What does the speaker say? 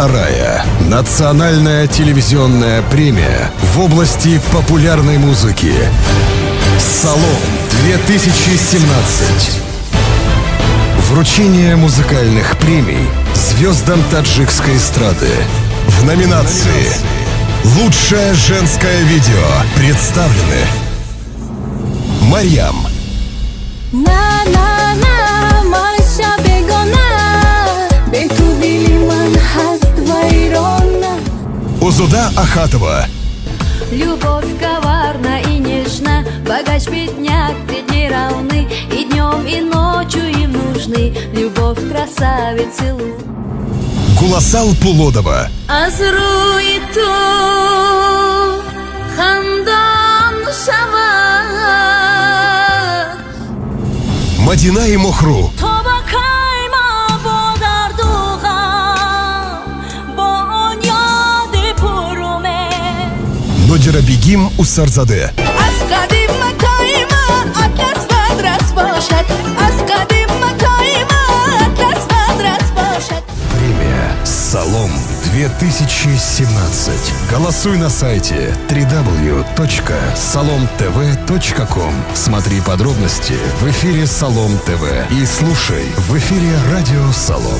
Вторая национальная телевизионная премия в области популярной музыки. «Салом-2017». Вручение музыкальных премий звездам таджикской эстрады. В номинации «Лучшее женское видео» представлены Марьям, Озуда Ахатова, Любовь коварна и нежна, богач, бедняк, пред ней равны, и днем, и ночью им нужны любовь, красавицы лук. Гуласал Пулодова, Азру и ту хандан шавад, Мадина и Мохру, тоба кайма бодардуга, боньяды пуруме. Нодира Бегим Усарзаде. Премия «Салом-2017». Голосуй на сайте www.salomtv.com. Смотри подробности в эфире Салом ТВ и слушай в эфире радио Салом.